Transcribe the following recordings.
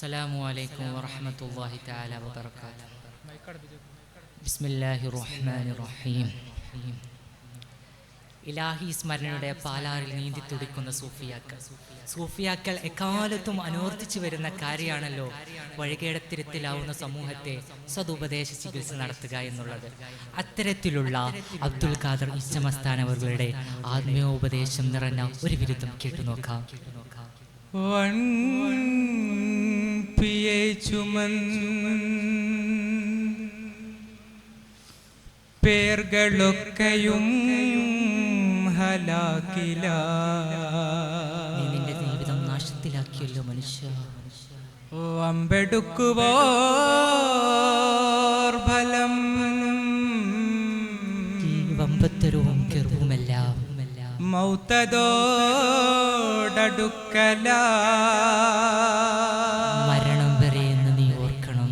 السلام عليكم ورحمة الله تعالى وبركاته. بسم الله الرحمن الرحيم. ഇലാഹി സ്മരണയുടെ പാലാറിൽ നീന്തി തുടിക്കുന്ന സൂഫിയാക്കൾ എക്കാലത്തും അനുവർത്തിച്ചു വരുന്ന കാര്യമാണല്ലോ വഴികേടത്തിരുത്തിലാവുന്ന സമൂഹത്തെ സതുപദേശ ചികിത്സ നടത്തുക എന്നുള്ളത്. അത്തരത്തിലുള്ള അബ്ദുൽ ഖാദർ ഇച്ചമസ്താനവരുടെ ആത്മീയോപദേശം നിറഞ്ഞ ഒരു വിരുദ്ധം കേട്ടുനോക്കാം. പേർകളൊക്കെയും നീ നിന്റെ ജീവിതം നാശത്തിലാക്കിയല്ലോ മനുഷ്യ. വമ്പെടുക്കുവോർ ഫലം ഈ വമ്പത്തരവും കെറുവുമെല്ലാം മൗത്തതോടടുക്കല മരണം വരെ എന്ന് നീ ഓർക്കണം.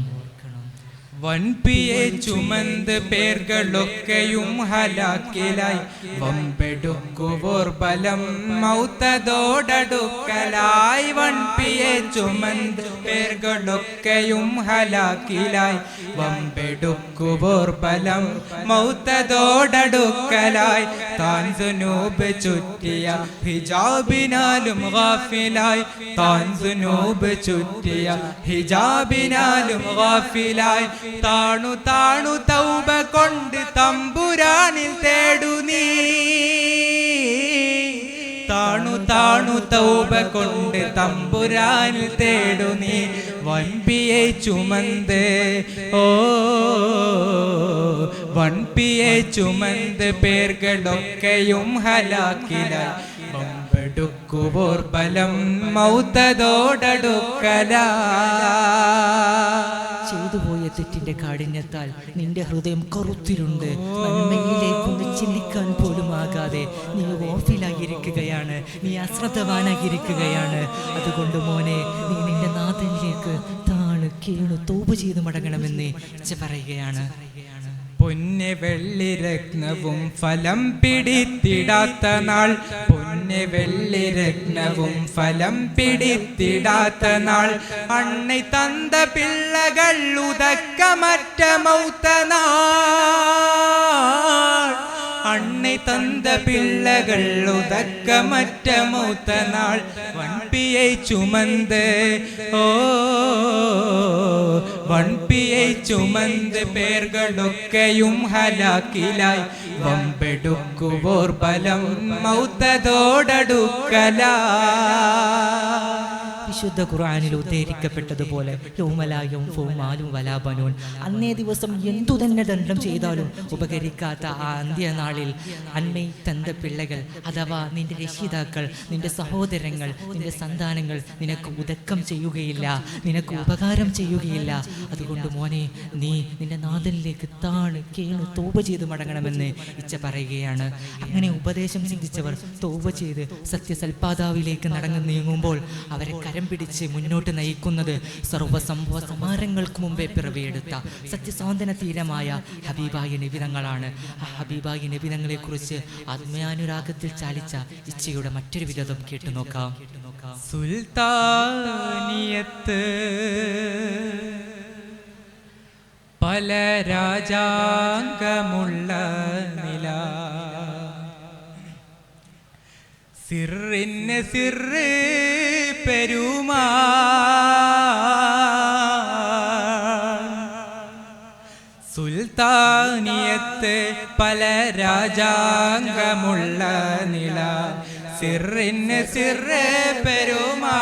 വൻപിയെ ചുമന്ത് പേർകളൊക്കെയും ഹലാക്കിലായി വമ്പെടുക്കുവോർ ബലം മൗത്തതോടടുക്കലായി. വൻപിയെ ചുമന്ത് പേർകളൊക്കെയും ഹലാക്കിലായി വമ്പെടുക്കുവോർ ബലം മൗത്തതോടടുക്കലായി. താൻ സുനൂബ് ചുറ്റിയ ഹിജാബിനാലും ഗാഫിലായി. താൻ സുനൂബ് ചുറ്റിയ ഹിജാബിനാലും ഗാഫിലായി. താണു താണു തൗബ കൊണ്ട് തമ്പുരാനിൽ തേടു നീ. താണു താണു തൗബ കൊണ്ട് തമ്പുരാനിൽ തേടു നീ. വൻപിയെ ചുമന്ത് വൻപിയെ ചുമന്ത് പേർകളൊക്കെയും ഹലാക്കിലായി വമ്പെടുക്കുവോർ ബലം മൗത്തതോടടുക്കല. ചെയ്തുപോയ തെറ്റിന്റെ കാഠിന്യത്താൽ നിന്റെ ഹൃദയം കറുത്തിരുണ്ട്. നന്മയിലേക്കൊന്ന് ചിന്തിക്കാൻ പോലും ആകാതെ നീ ഓഫിലായിരിക്കുകയാണ്, നീ അശ്രദ്ധവാനായിരിക്കുകയാണ്. അതുകൊണ്ട് മോനെ, നീ നിന്റെ നാഥനിലേക്ക് താണ് കീണു തൗബ ചെയ്ത് മടങ്ങണമെന്ന് പറയുകയാണ്. പൊന്നെ വെള്ളിരത്നവും ഫലം പിടിത്തിടാത്ത നാൾ. പൊന്നെ വെള്ളിരത്നവും ഫലം പിടിത്തിടാത്ത നാൾ. അണ്ണை തந்த പിള്ളകൾ ഉദക്കമറ്റ മൗത്തനാൾ. അണ്ണை തந்த പിള്ളകൾ ഉദക്കമറ്റ മൗത്തനാൾ. വൻപിയെ ചുമന്ത് വൻപിയെ ചുമന്ത് പേർകളൊക്കെയും ഹലാക്കിലായി വമ്പെടുക്കുവോർ ബലം മൗത്തതോടടുക്കല. വിശുദ്ധ ഖുർആനിൽ ഉദ്ധരിക്കപ്പെട്ടതുപോലെ അന്നേ ദിവസം എന്തു തന്നെ ദണ്ഡം ചെയ്താലും ഉപകരിക്കാത്ത ആ അന്ത്യനാളിൽ അന്മൈ തந்த പിള്ളകൾ അഥവാ നിന്റെ രക്ഷിതാക്കൾ, നിന്റെ സഹോദരങ്ങൾ, നിന്റെ സന്താനങ്ങൾ നിനക്ക് ഉദക്കം ചെയ്യുകയില്ല, നിനക്ക് ഉപകാരം ചെയ്യുകയില്ല. അതുകൊണ്ട് മോനെ, നീ നിന്റെ നാഥനിലേക്ക് താണ് കേണു തൗബ ചെയ്ത് മടങ്ങണമെന്ന് പറയുകയാണ്. അങ്ങനെ ഉപദേശം ചിന്തിച്ചവർ തൗബ ചെയ്ത് സത്യസൽപാതാവിലേക്ക് നീങ്ങുമ്പോൾ അവരെ കരം പിടിച്ച് മുന്നോട്ട് നയിക്കുന്നത് സർവ്വസംഭവ സമാരങ്ങൾക്ക് മുമ്പേ പിറവിയെടുത്ത സത്യസാന്ത്വന തീരമായ ഹബീബായ നബിതങ്ങളാണ്. ആ ഹബീബായ നബിതങ്ങളെ കുറിച്ച് ആത്മീയാനുരാഗത്തിൽ ചാലിച്ച ഇച്ഛയുടെ മറ്റൊരു വിരോധം കേട്ടുനോക്കാം. സുൽത്താനിയത്ത് പല രാജാംഗമുള്ള നില. സിറിന് സിറ് പെരുമാ. സുൽത്താനിയത്ത് പല രാജാംഗമുള്ള നില. സിറിന് സിറ് പെരുമാൾ.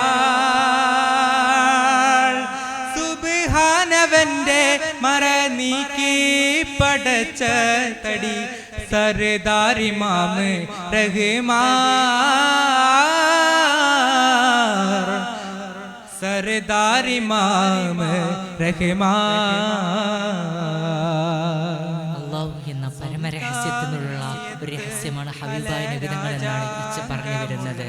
സുബ്ഹാനവന്റെ മറ നീക്കി പടച്ച തടി സർദാരിമാമ് റഹ്മാൻ. സർദാരിമാമ് റഹ്മാൻ. അല്ലാഹു എന്ന പരമരഹസ്യത്തിനുള്ള ഒരു രഹസ്യമാണ് ഹബീബായ നബിതങ്ങൾ എന്നാണ് പറഞ്ഞു വരുന്നത്.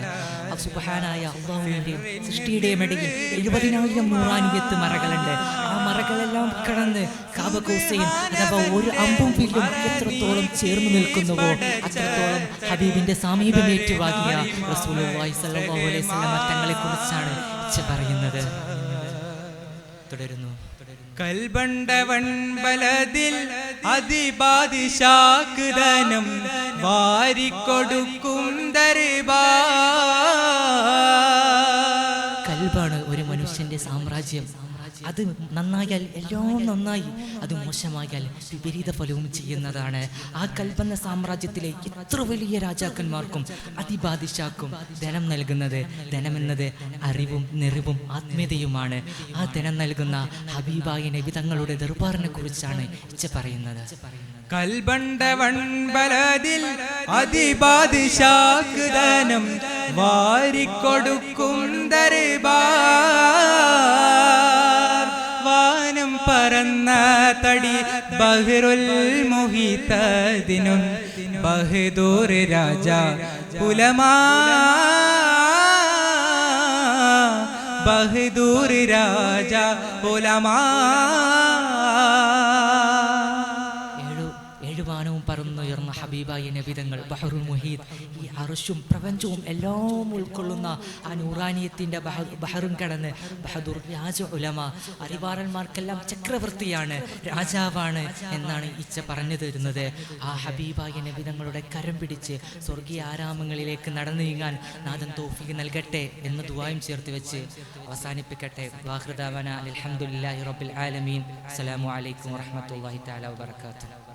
സുബ്ഹാനായ അല്ലാഹുവിന്റെ സൃഷ്ടിയുടെ ഇടയിൽ 70,000 നൂറാനിയത്ത് മറകളുണ്ട്. ആ മറകളെല്ലാം കടന്ന് കാബകൗസൈൻ അഥവാ ഒരു അമ്പും വില്ലും എത്രത്തോളം ചേർന്ന് നിൽക്കുന്നുവോ അത്രത്തോളം ഹബീബിന്റെ സാമീപ്യം ഏറ്റുവാങ്ങിയ റസൂലുള്ളാഹി സ്വല്ലല്ലാഹു അലൈഹി വസല്ലം തങ്ങളെ കുറിച്ചാണ് പറയുന്നത്. തുടരുന്നു. കൽബണ്ടവൻ ബലതിൽ അതിബാദിശാക്തനം വാരിക്കൊടുക്കും ദർബാർ. കൽബാണ് ഒരു മനുഷ്യന്റെ സാമ്രാജ്യം. അത് നന്നായാൽ എല്ലാം നന്നായി, അത് മോശമായാൽ വിപരീത ഫലവും ചെയ്യുന്നതാണ്. ആ കൽബെന്ന സാമ്രാജ്യത്തിലെ എത്ര വലിയ രാജാക്കന്മാർക്കും അതിബാദിശാക്കും ധനം നൽകുന്നത്, ധനമെന്നത് അറിവും നിറിവും ആത്മീയതയുമാണ്. ആ ധനം നൽകുന്ന ഹബീബായ നബി തങ്ങളുടെ ദർബാറിനെ കുറിച്ചാണ് ഇച്ച പറയുന്നത്. കൽബണ്ടവൻ ബലതിൽ അതിബാദിശാക്തനം വാരിക്കൊടുക്കും ദർബാർ. വാനം പറന്ന തടി ബഹ്റുൽ മുഹീതദിനും ബഹദൂർ രാജ ഉലമാ, ബഹദൂർ രാജ ഉലമാ. വാനവും പറന്നുയർന്ന ഹബീബായ നബിതങ്ങൾ ബഹറുൽ മുഹീദ്, ഈ അർശും പ്രപഞ്ചവും എല്ലാം ഉൾക്കൊള്ളുന്ന ആ നൂറാനിയത്തിൻ്റെ ബഹറും കടന്ന് ബഹദൂർ രാജ ഉലമ, അറിവാറന്മാർക്കെല്ലാം ചക്രവർത്തിയാണ്, രാജാവാണ് എന്നാണ് ഇച്ച പറഞ്ഞു തരുന്നത്. ആ ഹബീബായ നബിതങ്ങളുടെ കരം പിടിച്ച് സ്വർഗീയ ആരാമങ്ങളിലേക്ക് നടന്നു നീങ്ങാൻ നാഥൻ തൗഫീഖ് നൽകട്ടെ എന്ന് ദുആയും ചേർത്ത് വെച്ച് അവസാനിപ്പിക്കട്ടെ. വാഖിറു ദഅവാനാ അൽഹംദുലില്ലാഹി റബ്ബിൽ ആലമീൻ. അസ്സലാമു അലൈക്കും വറഹ്മത്തുള്ളാഹി തആല വബറകാതുഹു.